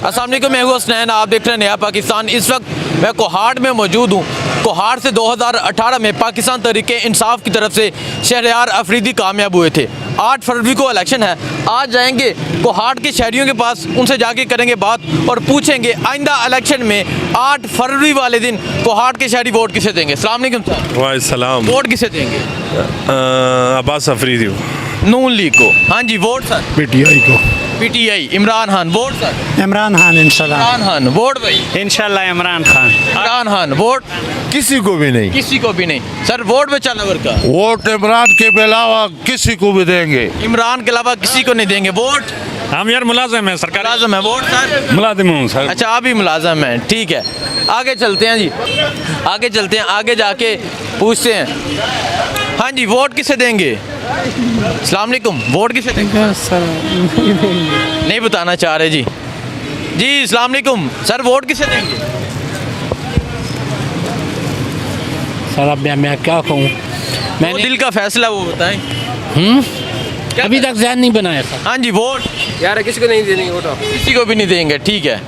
अस्सलाम वालेकुम, मैं हूं हसनैन, आप देख रहे हैं नया पाकिस्तान। इस वक्त मैं कोहाड़ में मौजूद हूं। कोहाड़ से 2018 में पाकिस्तान तहरीक-ए-इंसाफ की तरफ से शहरयार अफरीदी कामयाब हुए थे। 8 फरवरी को इलेक्शन है। आज जाएंगे कोहाड़ के शहरियों के पास, उनसे जाके करेंगे बात और पूछेंगे आइंदा इलेक्शन में 8 फरवरी वाले दिन कोहाड़ के शहरी वोट किसे देंगे। अस्सलाम वालेकुम सर। वालेकुम। वोट किसे देंगे? अब्बास अफरीदी नून लीग को। हाँ जी। Vote sir? पीटीआई को। PTI. Imran Khan. Vote sir? Imran Khan इंशाल्लाह। इमरान खान। वोट भाई? इंशाल्लाह इमरान खान। इमरान खान। वोट? किसी को भी नहीं। किसी को भी नहीं। सर वोट बचा नवर का? वोट इमरान के अलावा किसी को भी देंगे। इमरान के अलावा किसी को नहीं देंगे। वोट? हम यार मुलाजिम है सरकार। मुलाजम है। Vote sir? मुलाजिम हूँ सर। अच्छा, आप भी मुलाजम हैं, ठीक है। आगे चलते हैं जी, आगे चलते हैं, आगे जाके पूछते हैं। हाँ जी, वोट किसे देंगे? अस्सलाम वालेकुम। वोट किसे देंगे? नहीं बताना चाह रहे जी। जी अस्सलाम वालेकुम सर, वोट किसे देंगे? सर अब मैं क्या कहूँ, मैंने दिल का फैसला वो बताएं। अभी तक ज़हन नहीं बनाया सर। हाँ जी। वोट यार किसी को नहीं देनी वोट, किसी को भी नहीं देंगे, ठीक है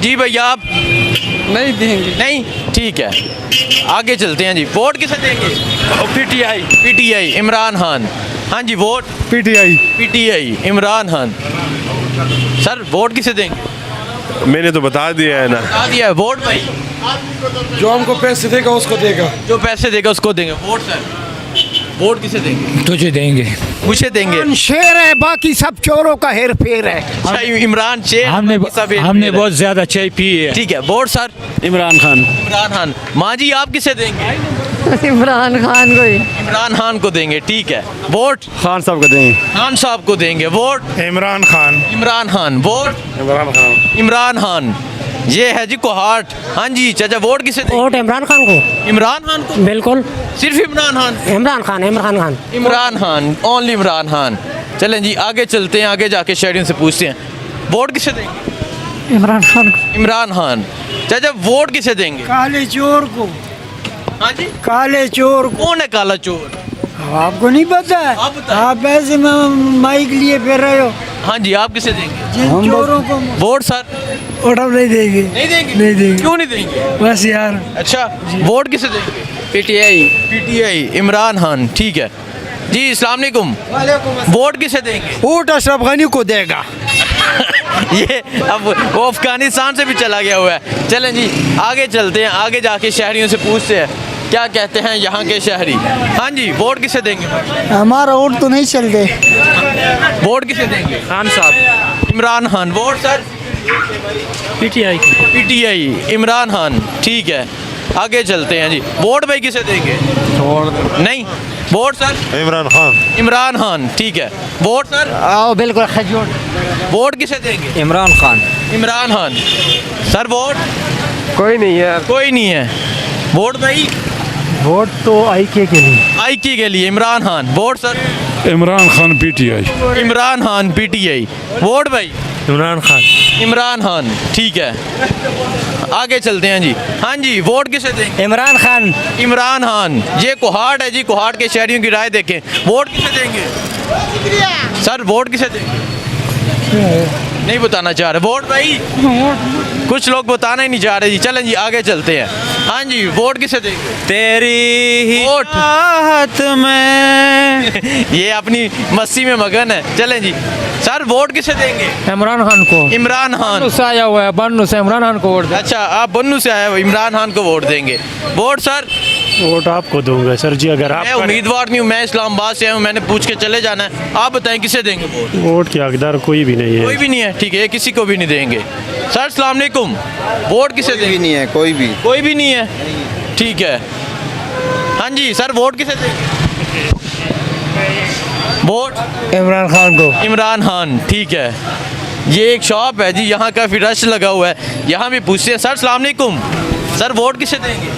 जी। भैया आप नहीं देंगे। नहीं, ठीक है। आगे चलते हैं जी। वोट किसे देंगे? पीटीआई। पीटीआई। इमरान खान। हाँ जी। Vote? PTI. PTI. Imran Khan. Sir vote किसे देंगे? मैंने तो बता दिया है ना। बता दिया है। वोट भाई? जो हमको पैसे देगा उसको देगा। जो पैसे देगा उसको देंगे। Vote sir? वोट किसे देंगे? तुझे देंगे। मुझे देंगे। शेर है, बाकी सब चोरों का हेर फेर है। अच्छा, इमरान शेर। हमने बहुत ज़्यादा चाय पी है। ठीक है। Vote sir? इमरान खान। इमरान खान। माँ जी आप किसे देंगे? इमरान खान को ही। इमरान खान को देंगे, ठीक है। वोट? खान साहब को देंगे। खान साहब को देंगे। वोट? इमरान खान। इमरान खान। वोट? इमरान खान। इमरान खान। ये है जी कोहाड़। हाँ जी चाचा, वोट किसे देंगे? वोट इमरान खान को। इमरान खान को? बिल्कुल। सिर्फ इमरान खान? इमरान खान, इमरान खान। इमरान खान, ओनली इमरान खान। चलें जी आगे चलते हैं, आगे जाके शहरियों से पूछते हैं वोट किसे देंगे? इमरान खान को। इमरान खान। चाचा वोट किसे देंगे? काले चोर को। हाँ जी। काले चोर को। कौन है काला चोर? आपको नहीं पता है? आप बताएं। आप ऐसे माइक लिए फिर रहे हो। हाँ जी। आप किसे देंगे? जिन चोरों को वोट सर? वोट हम नहीं देंगे। नहीं देंगे? नहीं देंगे। क्यों नहीं देंगे? बस यार। अच्छा, वोट किसे देंगे? पीटीआई। पीटीआई। इमरान खान, ठीक है जी। अस्सलाम वालेकुम। वोट किसे देंगे? वोट अशरफ गनी को देगा। ये अब वो अफगानिस्तान से भी चला गया हुआ है। चलें जी आगे चलते हैं, आगे जाके शहरियों से पूछते हैं क्या कहते हैं यहाँ के शहरी। हाँ जी। वोट किसे देंगे? हमारा वोट तो नहीं चलते। वोट किसे देंगे? खान साहब। Imran Khan. Vote sir? PTI. PTI. Imran Khan, ठीक है। आगे चलते हैं जी। वोट भाई किसे देंगे? नहीं। Vote sir? इमरान खान। इमरान खान, ठीक है। Vote sir? आओ बिल्कुल खजूर। वोट किसे देंगे? इमरान खान। इमरान खान। Sir vote? कोई नहीं है। कोई नहीं है। वोट भाई? वोट तो आईके के लिए। आईकी के लिए Imran Khan. Vote sir? Imran Khan PTI. Imran Khan PTI. Vote भाई? इमरान खान। इमरान खान, ठीक है। आगे चलते हैं जी। हाँ जी। वोट किसे देंगे? इमरान खान। इमरान खान। ये कोहाड़ है जी, कोहाड़ के शहरियों की राय देखें। वोट किसे देंगे? सर वोट किसे देंगे? नहीं बताना चाह रहे। वोट भाई? कुछ लोग बताना ही नहीं चाह रहे जी। चलें जी आगे चलते हैं। हाँ जी। वोट किसे देंगे? तेरी ही वोट? चाहत में। ये अपनी मस्ती में मगन है। चलें जी। सर वोट किसे देंगे? इमरान खान को। इमरान खान। से आया हुआ है बन्नू से, इमरान खान को वोट दे। अच्छा, आप बन्नू से आए हो, इमरान खान को वोट देंगे। Vote sir? वोट आपको दूंगा सर जी, अगर मैं उम्मीदवार नहीं हूँ, मैं इस्लामाबाद से आया हूँ, मैंने पूछ के चले जाना है। आप बताएं किसे देंगे वोट? वोट के हकदार कोई भी नहीं कोई भी नहीं है, ठीक है, किसी को भी नहीं देंगे। सर अस्सलाम वालेकुम। वोट किसे देंगे? नहीं है कोई भी। कोई भी नहीं है, ठीक है। हाँ जी सर, वोट किसे देंगे? वोट? इमरान खान को। इमरान खान, ठीक है। ये एक शॉप है जी, यहाँ काफ़ी रश लगा हुआ है, यहाँ भी पूछते हैं। सर अस्सलाम वालेकुम। सर वोट किसे देंगे?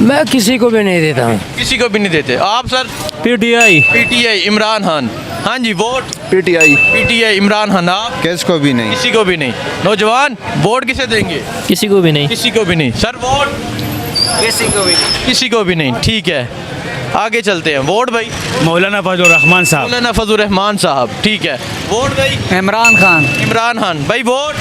मैं किसी को भी नहीं देता हूँ। किसी को भी नहीं देते। आप sir? PTI. PTI. Imran Khan. हाँ जी। Vote? PTI. PTI. Imran Khan. आप? किसको भी नहीं। किसी को भी नहीं। नौजवान वोट किसे देंगे? किसी को भी नहीं। किसी को भी नहीं। Sir vote? किसी को भी। किसी को भी नहीं, ठीक है। आगे चलते हैं। वोट भाई मौलाना फजल रहमान साहब। मौलाना फजल रहमान साहब, ठीक है। वोट भाई इमरान खान। इमरान खान भाई। वोट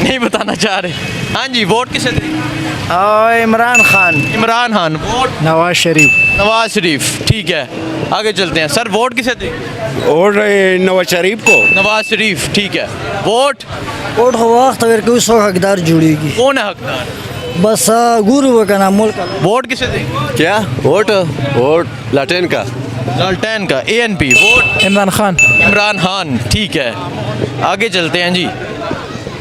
नहीं बताना चाह रहे। हाँ जी, वोट किसे देंगे? इमरान खान। इमरान खान। वोट नवाज शरीफ। नवाज शरीफ, ठीक है। आगे चलते हैं। सर वोट किसे देंगे? और नवाज शरीफ को। नवाज शरीफ, ठीक है। वोट वोट हो वक्त अगर कोई सौ हकदार जुड़ेगी कौन है हकदार? बस गुरु का नाम मुल्क वोट किसे देंगे? क्या वोट? वोट लाटेन का। लालटेन का, ANP। वोट इमरान खान। इमरान खान, ठीक है। आगे चलते हैं जी।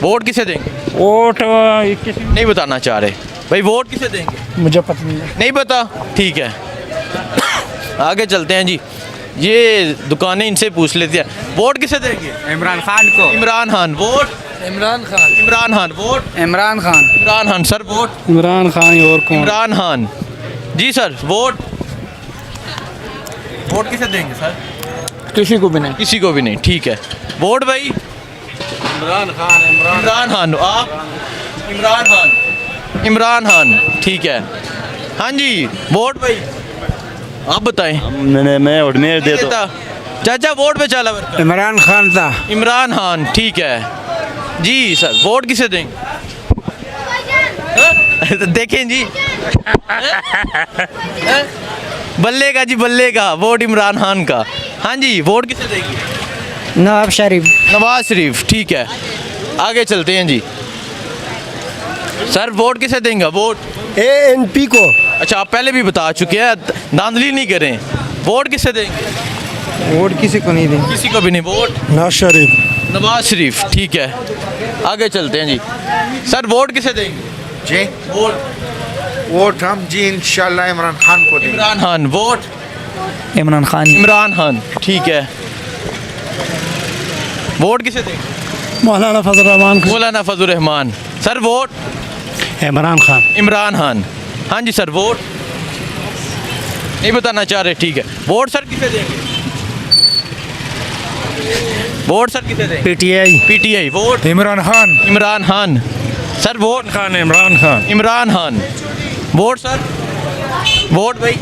वोट किसे देंगे? वोट नहीं बताना चाह रहे भाई। वोट किसे देंगे? मुझे पता नहीं नहीं पता, ठीक है। आगे चलते हैं जी। ये दुकानें इनसे पूछ लेते हैं। वोट किसे देंगे? इमरान खान को। Imran Khan. Vote Imran Khan. Imran Khan. Vote Imran Khan. Imran Khan. Sir vote Imran Khan और कौन? इमरान खान जी। सर वोट वोट किसे देंगे सर? किसी को भी नहीं। किसी को भी नहीं, ठीक है। वोट भाई इमरान खान। आप? इमरान खान। इमरान खान, ठीक है। हाँ जी, वोट भाई आप बताएं। मैं उड़ने दे दो। चाचा वोट पे चला वर्कर। इमरान खान था। इमरान खान, ठीक है जी। सर वोट किसे देंगे? हाँ? तो देखें जी। हाँ? बल्लेगा जी, बल्लेगा। वोट इमरान खान का। हाँ जी, वोट किसे देंगे? नवाज शरीफ। नवाज शरीफ, ठीक है। आगे चलते हैं जी। सर वोट किसे देंगे? वोट ANP को। अच्छा, आप पहले भी बता चुके हैं, धांधली नहीं करें। वोट किसे देंगे? वोट किसी को नहीं देंगे। किसी को भी नहीं। वोट नवाज शरीफ। नवाज शरीफ, ठीक है। आगे चलते हैं जी। सर वोट किसे देंगे? जी वोट हम जी इंशाल्लाह इमरान खान को देंगे। इमरान खान। वोट इमरान खान। इमरान खान, ठीक है। वोट किसे देंगे? मौलाना फजल रहमान। मौलाना फजल रहमान। Sir vote Imran Khan. इमरान खान। हाँ जी सर, वोट नहीं बताना चाह रहे, ठीक है। वोट सर किसे देंगे? वोट सर किसे देंगे? PTI। PTI। Vote Imran Khan. Imran Khan. Sir vote Khan Imran Khan. Imran Khan. Vote sir? Vote भाई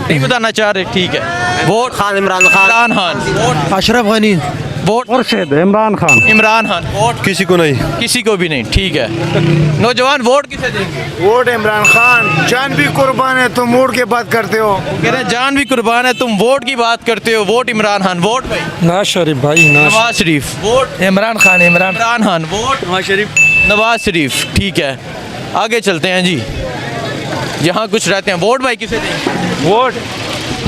नहीं बताना चाह रहे, ठीक है। Vote Khan Imran Khan. Imran Khan. Vote Ashraf Ghani. Vote Murshid Imran Khan. Imran Khan. Vote किसी को नहीं। किसी को भी नहीं, ठीक है। नौजवान वोट किसे देंगे? वोट इमरान खान। जान भी कुर्बान है, तुम वोट की बात करते हो। कह रहे हैं जान भी कुर्बान है, तुम वोट की बात करते हो। वोट इमरान खान। वोट भाई नवाज शरीफ भाई। नवाज शरीफ। वोट इमरान खान। इमरान इमरान खान। वोट नवाज शरीफ। नवाज शरीफ, ठीक है। आगे चलते हैं जी। यहाँ कुछ रहते हैं। वोट भाई किसे देंगे? वोट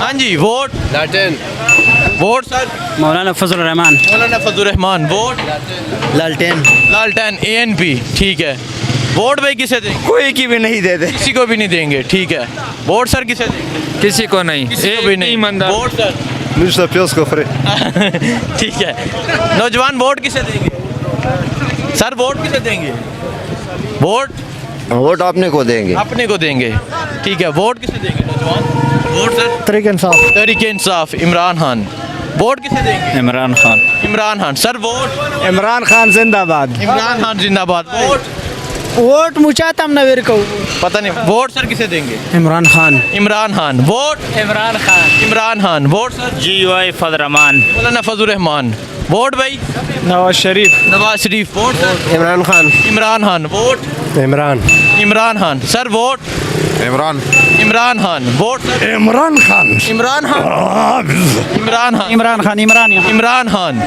हाँ जी, वोट लाटेन। Vote sir? Maulana Fazal Rehman. Maulana Fazal Rehman. Vote लालटेन। लालटेन, ANP, ठीक है। वोट भाई किसे देंगे? कोई की भी नहीं देते। किसी को भी नहीं देंगे, ठीक है। वोट सर किसे देंगे? किसी को नहीं। किसी को भी नहीं। Vote sir? मुझसे प्यास को फरे। ठीक है। नौजवान वोट किसे देंगे? सर वोट किसे देंगे? वोट वोट आपने को देंगे। अपने को देंगे, ठीक है। वोट किसे देंगे नौजवान? Vote sir? तरीके इंसाफ। तहरीक इंसाफ, इमरान खान। वोट किसे देंगे? इमरान खान। इमरान खान। Sir vote? इमरान खान जिंदाबाद। इमरान खान जिंदाबाद। वोट वोट मुचातम नवीर को। पता नहीं। वोट सर किसे देंगे? Imran Khan. Imran Khan. Vote Imran Khan. Imran Khan. Vote sir? GY Fazal Rehman. Maulana Fazal Rehman. Vote भाई Nawaz Sharif. Nawaz Sharif. Vote sir? Imran Khan. Imran Khan. Vote Imran. Imran Khan. Sir vote? Imran Imran Khan. Vote sir? Imran Khan. Imran Khan. Imran Khan. Imran Khan. Imran Khan.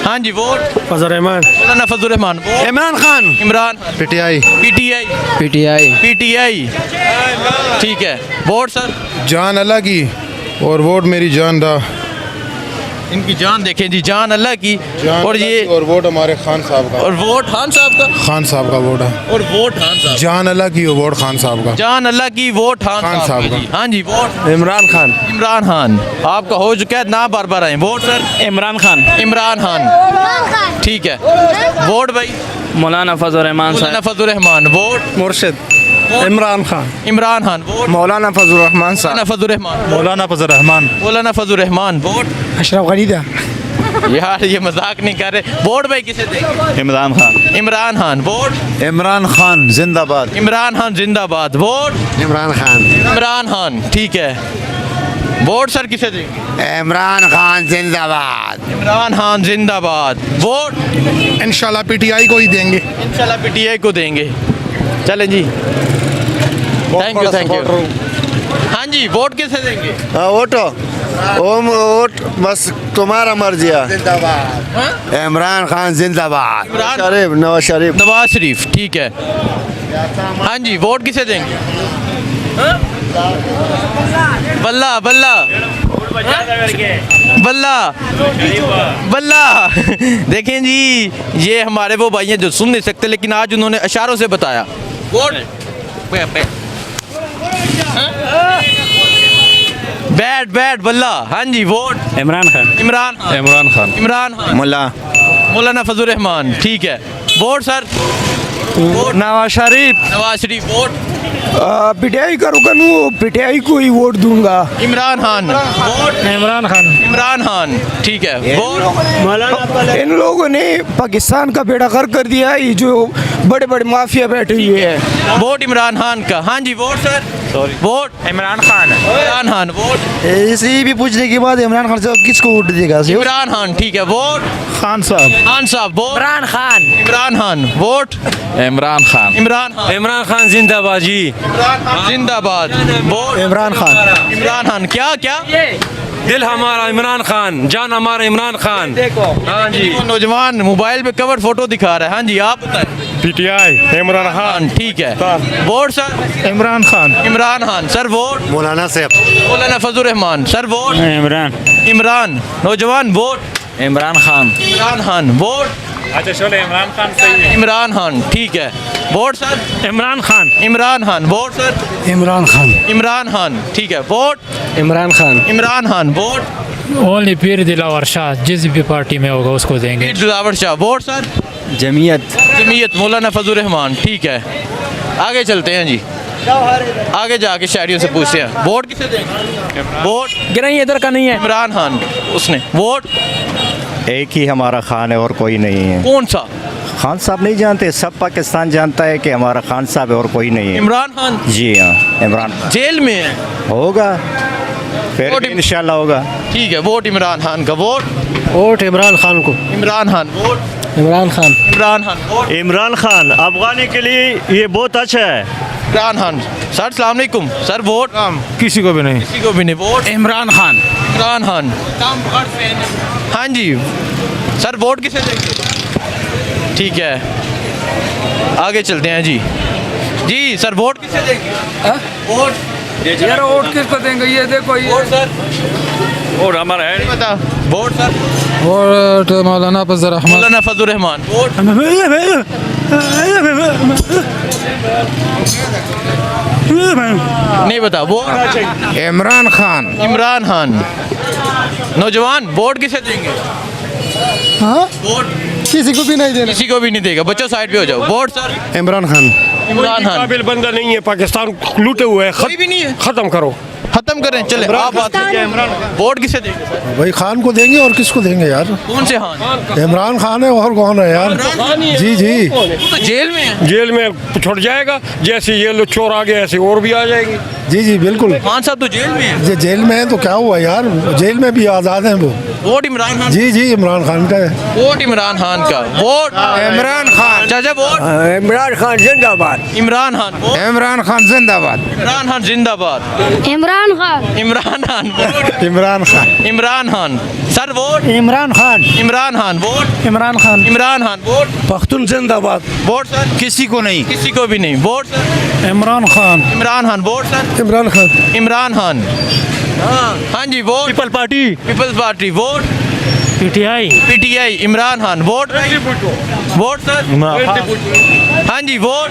हाँ जी, vote? Fazal Rehman. Maulana Fazal Rehman. Vote? Imran Khan. Imran Khan. PTI। PTI। PTI। PTI, ठीक है। Vote sir? जान अल्लाह की और वोट मेरी जान दा। इनकी जान देखें जी, जान अल्लाह की। जान और अल्लाह ये की और वोट हमारे खान साहब का। और वोट खान साहब का। खान साहब का वोट है। और वोट खान साहब। जान अल्लाह की और वोट खान साहब का। जान अल्लाह की, वोट खान खान साहब साहब का जी। हाँ जी, वोट इमरान खान। इमरान खान। आपका हो चुका है ना, बार बार आए। Vote sir? इमरान खान। इमरान खान, ठीक है। वोट भाई? मौलाना फजल रहमान मौलाना फजल रहमान। वोट मुर्शिद। इमरान खान। इमरान खान। वोट मौलाना फजल रहमान मौलाना फजल रहमान। मौलाना फजल रहमान। मौलाना फजल रहमान। वोट अशरफ गनी था। यार ये मजाक नहीं कर रहे। वोट भाई किसे देंगे? इमरान खान। इमरान खान। वोट इमरान खान जिंदाबाद। इमरान खान जिंदाबाद। वोट इमरान खान। इमरान खान, ठीक है। वोट सर किसे देंगे? इमरान खान जिंदाबाद। इमरान खान जिंदाबाद। वोट इंशाल्लाह पीटीआई को ही देंगे। इंशाल्लाह पीटीआई को देंगे। चलें जी, थैंक यू। हाँ जी, वोट किसे देंगे? वोट बस तुम्हारा मर्जी है। जिंदाबाद। इमरान खान जिंदाबाद। इमरान- शरीफ, नवाज शरीफ। नवाज शरीफ, ठीक है। हाँ जी, वोट किसे देंगे? हाँ? बल्ला बल्ला बल्ला बल्ला। देखें जी, ये हमारे वो भाई हैं जो सुन नहीं सकते, लेकिन आज उन्होंने इशारों से बताया। वोट बैट बैट बल्ला। हाँ जी, वोट इमरान खान। इमरान खान। इमरान खान। इमरान खान। मुल्ला मौलाना फजल रहमान, ठीक है। Vote sir? Nawaz Sharif. Nawaz Sharif. Vote PTI का रुकन हूँ, पीटीआई को ही वोट दूंगा। इमरान खान। वोट इमरान खान। इमरान खान, ठीक है। वोट इन लोगों ने पाकिस्तान का बेड़ा गर्क कर दिया है, ये जो बड़े बड़े माफिया बैठे हुए हैं। वोट इमरान खान का। हाँ जी, vote sir? Vote Imran Khan. Imran Khan. Vote इसी भी पूछने के बाद इमरान खान से किसको वोट देगा? इमरान खान, ठीक है। वोट खान साहब। खान साहब। वोट इमरान खान। इमरान खान। वोट इमरान खान। इमरान खान। इमरान खान जिंदाबाद जी। इमरान खान जिंदाबाद। वोट इमरान खान। इमरान खान। क्या क्या? दिल हमारा इमरान खान, जान हमारा इमरान खान। हाँ जी। वो नौजवान मोबाइल पे कवर फोटो दिखा रहा है। हाँ जी, आप बताएं। पीटीआई इमरान खान, ठीक है। Vote sir? Imran Khan. Imran Khan. Sir vote? Maulana साहब। मौलाना फजल रहमान। Sir vote? इमरान। इमरान। नौजवान वोट? इमरान खान। इमरान खान। वोट? अच्छा चलो, इमरान खान सही है। इमरान खान, ठीक है। Vote sir? Imran Khan. Imran Khan. Vote sir? Imran Khan. Imran Khan, ठीक है। Vote? Imran Khan. Imran Khan. Vote? Only पीर दिलावर शाह, जिस भी पार्टी में होगा उसको देंगे। दिलावर शाह। Vote sir? जमीयत। जमीयत मौलाना फजल रहमान, ठीक है। आगे चलते हैं जी, आगे जाके शायरियों से पूछते हैं। वोट किसे देंगे? वोट गिराई इधर का नहीं है। इमरान खान उसने। वोट? एक ही हमारा खान है और कोई नहीं है। कौन सा? खान साहब नहीं जानते, सब पाकिस्तान जानता है कि हमारा खान साहब है और कोई नहीं है। इमरान खान जी हाँ, इमरान खान जेल में है। होगा, फिर वोट भी इंशाल्लाह होगा। ठीक है, वोट इमरान खान का। वोट? वोट इमरान खान को। इमरान खान। वोट? इमरान खान। इमरान खान। वोट? इमरान खान अफगानी के लिए ये बहुत अच्छा है। इमरान खान। सर सलाम अलैकुम। Sir vote? किसी को भी नहीं। किसी को भी नहीं। वोट? इमरान खान। इमरान खान। हाँ जी, सर वोट किसे देंगे? ठीक है, आगे चलते हैं जी। जी सर, वोट किसे देंगे? वोट यार वोट किसको देंगे? ये देखो ये। Vote sir? और हमारा है नहीं बता। Vote sir? वोट मौलाना फजल रहमान। मौलाना फजल रहमान। वोट? नहीं बता। वोट? इमरान खान। इमरान खान। नौजवान वोट किसे देंगे? हाँ, वोट किसी को भी नहीं देना। किसी को भी नहीं देगा। बच्चों साइड पे हो जाओ। Vote sir? इमरान खान। इमरान खान। काबिल बंदा नहीं है, पाकिस्तान लूटे हुए है। कोई भी नहीं है। खत्म करो। खत्म करें, चले आप बात कीजिए। वोट किसे देंगे? भाई खान को देंगे और किसको देंगे यार? कौन से खान? इमरान खान है और कौन है यार? जी जी। वो तो जेल में है। जेल में छुट जाएगा, जैसे ये लोग चोर आ गए ऐसे और भी आ जाएंगे। जी जी बिल्कुल। खान साहब तो जेल में है। ये जेल में है तो क्या हुआ यार? जेल में भी आज़ाद हैं वो। वोट इमरान खान। जी जी इमरान खान का है। वोट इमरान खान का। वोट इमरान खान। चाचा। वोट इमरान खान जिंदाबाद। इमरान खान। वोट इमरान खान जिंदाबाद। इमरान खान जिंदाबाद। Imran Khan. Imran Khan. Vote Imran Khan. Imran Khan. Sir vote? Imran Khan. Imran Khan. Vote? Imran Khan. Imran Khan. Vote? Pakhtun जिंदाबाद। Vote sir? किसी को नहीं। किसी को भी नहीं। Vote sir? Imran Khan. Imran Khan. Vote sir? Imran Khan. Imran Khan. हाँ जी, vote? People party. Peoples party. Vote? PTI. PTI. Imran Khan. Vote? Vote sir? हाँ जी, वोट?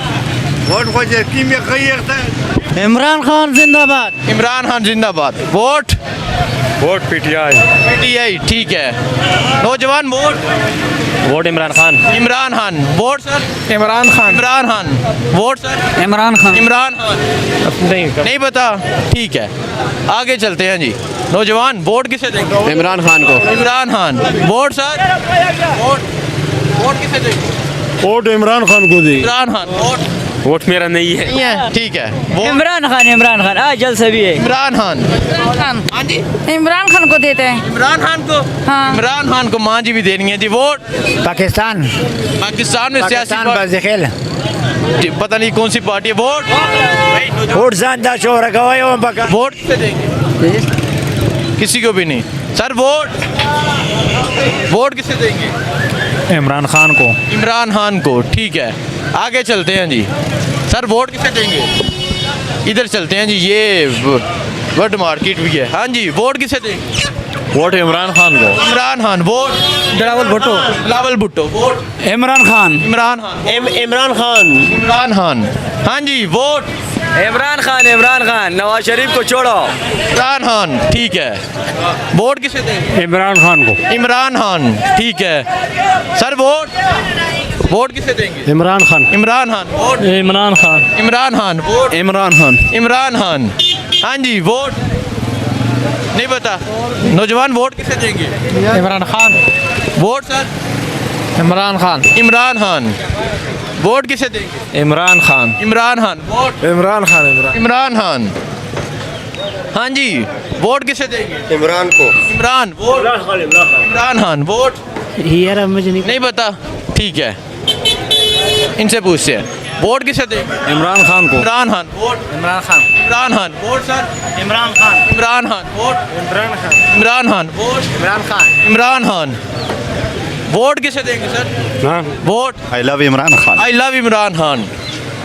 इमरान खान जिंदाबाद। इमरान खान जिंदाबाद। वोट? Vote PTI. पीटीआई, ठीक है। नौजवान vote? Vote Imran Khan. Imran Khan. Vote sir? Imran Khan. Imran Khan. Vote sir? Imran Khan. Imran Khan. नहीं पता, ठीक है। आगे चलते हैं जी। नौजवान वोट किसे देंगे? इमरान खान को। Imran Khan. Vote sir? Vote? Vote किसे देंगे? वोट इमरान खान को दी। इमरान खान। वोट? वोट मेरा नहीं है। नहीं है, ठीक है। वो इमरान खान आज जल्द से भी है। इमरान खान। हाँ जी, इमरान खान को देते हैं। इमरान खान को। हाँ। इमरान खान को मां जी भी देनी है जी। वोट पाकिस्तान पाकिस्तान में सियासी खेल पार्टी, पता नहीं कौन सी पार्टी है। वोट वोट जानता शोर वोट किसे देंगे? किसी को भी नहीं सर। वोट किसे देंगे? इमरान खान को। इमरान खान को, ठीक है। आगे चलते हैं जी। सर वोट किसे देंगे? इधर चलते हैं जी, ये वर्ड मार्केट भी है। हाँ जी, वोट किसे देंगे? वोट इमरान खान को। इमरान खान। वोट बिलावल भुट्टो। बिलावल भुट्टो। वोट इमरान खान। इमरान खान। इमरान खान। इमरान खान। हाँ जी, वोट इमरान खान नवाज शरीफ को छोड़ो। इमरान खान, ठीक है। वोट किसे देंगे? इमरान खान को। इमरान खान, ठीक है। सर वोट किसे देंगे? इमरान खान इमरान खान। वोट इमरान खान। इमरान खान। वोट इमरान खान इमरान खान। हाँ जी, वोट नहीं पता। नौजवान वोट किसे देंगे? Imran Khan. Vote sir? Imran Khan. Imran Khan. Vote किसे देंगे? इमरान खान। इमरान खान। वोट इमरान खान। इमरान खान। हाँ जी, वोट किसे देंगे? इमरान को। इमरान। वोट इमरान खान। वोट यार मुझे नहीं पता, ठीक है। इनसे पूछते हैं, वोट किसे देंगे? इमरान खान को। Imran Khan. Vote Imran Khan. Imran Khan. Vote sir? Imran Khan. Imran Khan. Vote Imran Khan. Imran Khan. Vote Imran Khan. Imran Khan. Vote किसे देंगे sir? Vote I love Imran Khan I love Imran Khan.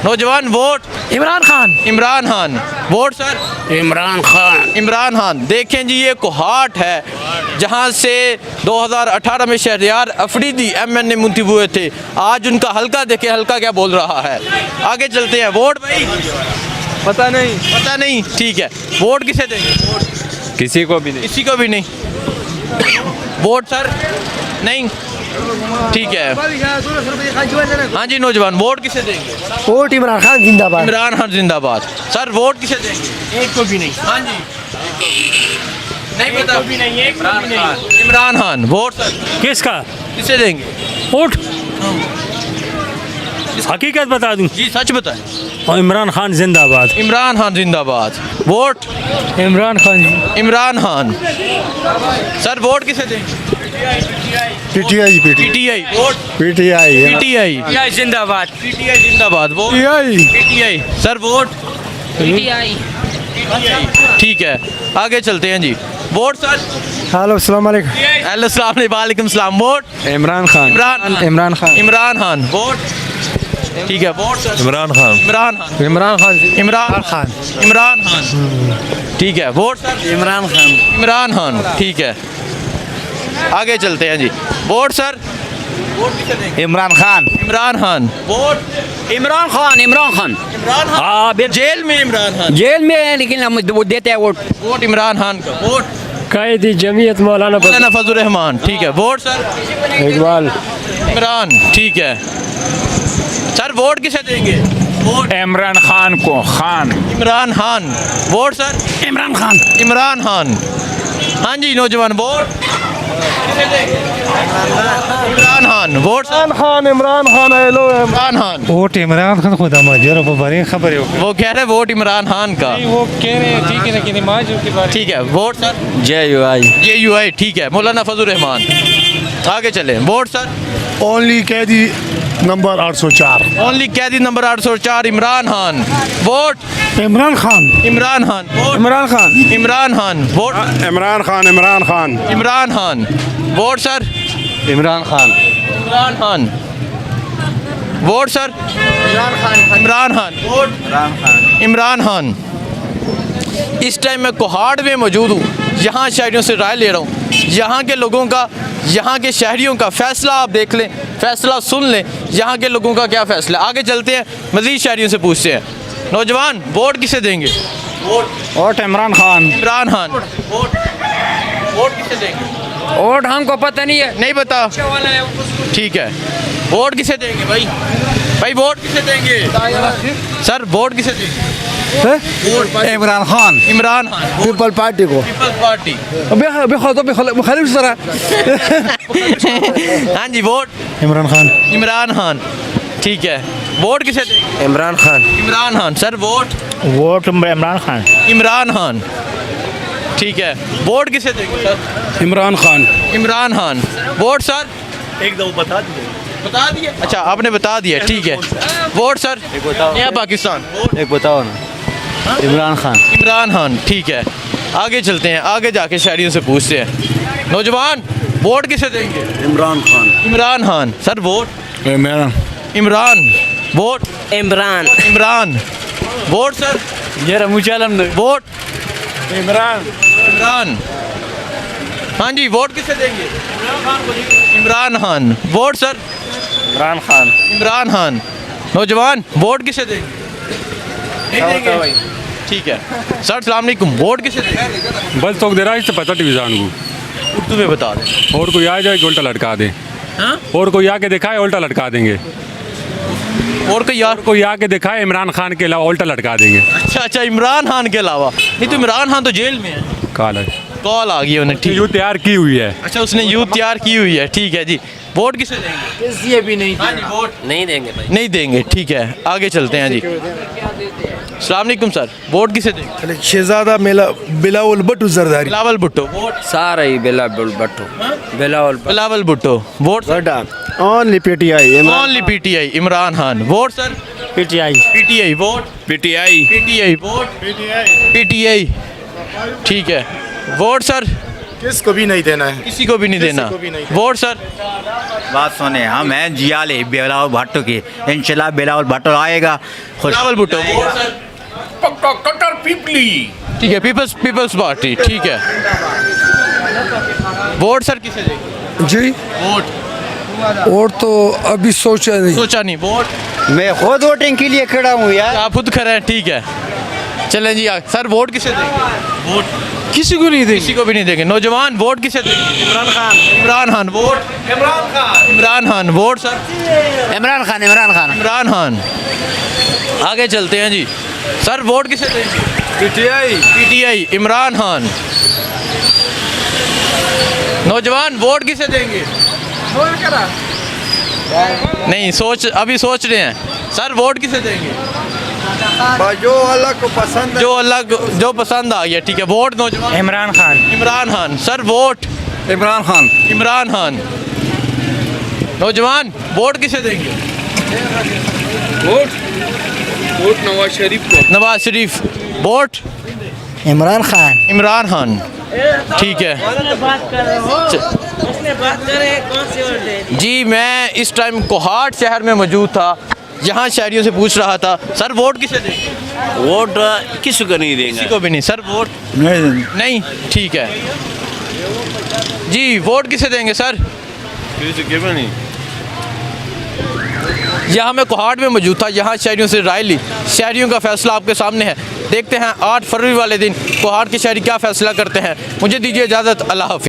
नौजवान vote Imran Khan. Imran Khan. Vote sir? Imran Khan. Imran Khan. देखें जी, ये कोहाट है जहां से 2018 में शहरयार अफरीदी MNA मुंतखब हुए थे। आज उनका हल्का देखें, हल्का क्या बोल रहा है। आगे चलते हैं। वोट भाई पता नहीं। ठीक है। वोट किसे देंगे? वोट किसी को भी नहीं। किसी को भी नहीं। Vote sir? नहीं, ठीक है। हाँ जी, नौजवान वोट किसे देंगे? वोट इमरान खान जिंदाबाद। इमरान खान जिंदाबाद। सर वोट किसे देंगे? एक को भी नहीं। हाँ जी, नहीं पता। इमरान खान। वोट सर किसका? किसे देंगे? वोट हकीकत बता दूं, जी सच बताएं। और इमरान खान जिंदाबाद। इमरान खान जिंदाबाद। Vote Imran Khan. Imran Khan. Sir vote किसे देंगे? PTI PTI। Vote PTI PTI। जिंदाबाद। PTI जिंदाबाद। Vote PTI। Sir vote PTI। ठीक है। आगे चलते हैं जी। Vote sir? हेलो अस्सलाम वालेकुम। अस्सलाम वालेकुम सलाम। वोट इमरान खान। इमरान खान। इमरान खान। वोट ठीक है। Vote sir? इमरान खान। इमरान खान। इमरान खान। इमरान खान। इमरान खान। ठीक है। Vote sir? इमरान खान। इमरान खान। ठीक है। आगे चलते हैं जी। Vote sir? वोट किसे देंगे? इमरान खान इमरान खान। वोट इमरान खान। इमरान खान। हाँ जेल में इमरान खान। जेल में है, लेकिन हम वो देते हैं वोट। वोट इमरान खान का। वोट कायदी जमीयत मौलाना मौलाना फजल रहमान। ठीक है। Vote sir? इकबाल। इमरान। ठीक है। सर वोट किसे देंगे? वोट इमरान खान को। खान। इमरान खान। Vote sir? इमरान खान। इमरान खान। हाँ जी, नौजवान वोट किसे देंगे? Imran Khan. Vote sir? Imran Khan hello Imran Khan. Vote Imran Khan खुदा मजर बड़ी खबर है वो कह रहे वोट इमरान खान का। वो कह रहे हैं ठीक है, लेकिन नमाज के बारे ठीक है। Vote sir? JUI। ठीक है। मौलाना फजल रहमान। आगे चले। Vote sir? ओनली कैदी नंबर 804 ओनली कैदी number 804 Imran Khan. Vote Imran Khan Imran Khan. Vote Imran Khan. Imran Khan. Vote Imran Khan Imran Khan Imran Khan. Vote sir? Imran Khan. Imran Khan. Vote sir? Imran Khan. Vote Imran Khan. इस टाइम मैं कोहाड़ में मौजूद हूँ। यहाँ शहरियों से राय ले रहा हूँ। यहाँ के लोगों का, यहाँ के शहरियों का फैसला आप देख लें, फैसला सुन लें। यहाँ के लोगों का क्या फैसला। आगे चलते हैं, मज़ीद शहरियों से पूछते हैं। नौजवान वोट किसे देंगे? वोट इमरान खान। इमरान खान। वोट किसे देंगे? वोट हमको पता नहीं है। नहीं पता, ठीक है। वोट किसे देंगे भाई? भाई वोट किसे देंगे? सर वोट किसे देंगे? इमरान खान। इमरान खान। पीपल पार्टी को। Peoples party. मुखालिफ सरा। हाँ जी, वोट इमरान खान इमरान खान। ठीक है, वोट किसे देंगे? Imran Khan. Imran Khan. Sir vote? Vote Imran Khan. Imran Khan, ठीक है। वोट किसे देंगे sir? Imran Khan. Imran Khan. Vote sir? एक दो बता दीजिए। बता दिए? अच्छा, आपने बता दिया, ठीक है। Vote sir? नया पाकिस्तान। वोट? एक बताओ ना। इमरान खान। इमरान खान, ठीक है। आगे चलते हैं, आगे जाके शहरियों से पूछते हैं। नौजवान, वोट किसे देंगे? Imran Khan. Imran Khan. Sir vote? Imran. Imran. Vote? Imran. Imran. Vote sir? जरा मुचालम दो। वोट? इमरान। इमरान। हाँ जी, वोट किसे देंगे? इमरान खान। Vote sir? इमरान खान। इमरान खान। नौजवान, वोट किसे देंगे? नहीं देंगे, ठीक है। सर सलाम अलैकुम, वोट किसे देंगे? बस तो दे रहा है पता टीवी जान को उर्दू में बता दें। और कोई आ जाए कि उल्टा लटका दे। हाँ? और कोई आके दिखाए उल्टा लटका देंगे। और कोई यार? कोई आके दिखाए इमरान खान के अलावा उल्टा लटका देंगे। अच्छा अच्छा, इमरान खान के अलावा? नहीं तो इमरान खान तो जेल में है। काल कॉल आ गई उन्हें, ठीक। यूँ तैयार की हुई है। अच्छा, उसने यूथ तैयार की हुई है, ठीक है जी। वोट किसे देंगे? ये भी नहीं हाँ जी, वोट नहीं देंगे भाई। नहीं देंगे, ठीक है। आगे चलते हैं जी। अस्सलाम वालेकुम सर, वोट किसे देंगे? शहजादा बिलावल भट्टो जरदारी। बिलावल भुट्टो। वोट? सारा ही Bilawal Bhutto. Bilawal Bilawal Bhutto. Vote? Only PTI. Only PTI, Imran Khan. Vote sir? PTI. PTI. Vote? PTI. PTI. Vote? PTI, ठीक है। Vote sir? किसको भी नहीं देना है। किसी को भी नहीं देना। Vote sir? बात सुने, हम हैं जियाले बिलावल भट्टो की। इंशाल्लाह बिलावल भट्टो आएगा। बिलावल भुट्टो। Vote sir? कट्टर पीपली। ठीक है, पीपल्स पार्टी, ठीक है। वोट सर किसे देंगे? जी वोट? और तो अभी सोचा नहीं। सोचा नहीं। वोट? मैं खुद वोटिंग के लिए खड़ा हूँ यार। आप खुद खड़े हैं, ठीक है। चलें जी। सर वोट किसे देंगे? वोट? किसी को नहीं किसी को भी नहीं देंगे। नौजवान, वोट किसे देंगे? Imran Khan. Imran Khan. Vote? Imran Khan. Imran Khan. Vote sir? Imran Khan. Imran Khan. Imran Khan. आगे चलते हैं जी। सर वोट किसे देंगे? पीटीआई। पीटीआई, इमरान खान। नौजवान, वोट किसे देंगे? नहीं, अभी सोच रहे हैं। सर वोट किसे देंगे? जो अल्लाह को पसंद जो पसंद आ गया, ठीक है। वोट नौजवान? इमरान खान। इमरान खान। Sir vote? इमरान खान। इमरान खान। नौजवान, वोट किसे देंगे? वोट नवाज शरीफ को। नवाज शरीफ। वोट? इमरान खान। इमरान खान, ठीक है जी। मैं इस टाइम कोहाट शहर में मौजूद था, यहाँ शहरियों से पूछ रहा था। सर वोट किसे देंगे? वोट किसी को नहीं देंगे। किसी को भी नहीं। Sir vote? नहीं, ठीक है जी। वोट किसे देंगे सर? किसी को भी नहीं। यहाँ मैं कोहाट में मौजूद था, यहाँ शहरियों से राय ली। शहरियों का फैसला आपके सामने है। देखते हैं 8 फरवरी वाले दिन कोहाट के शहरी क्या फैसला करते हैं। मुझे दीजिए इजाज़त। अल्लाह हाफ़िज़।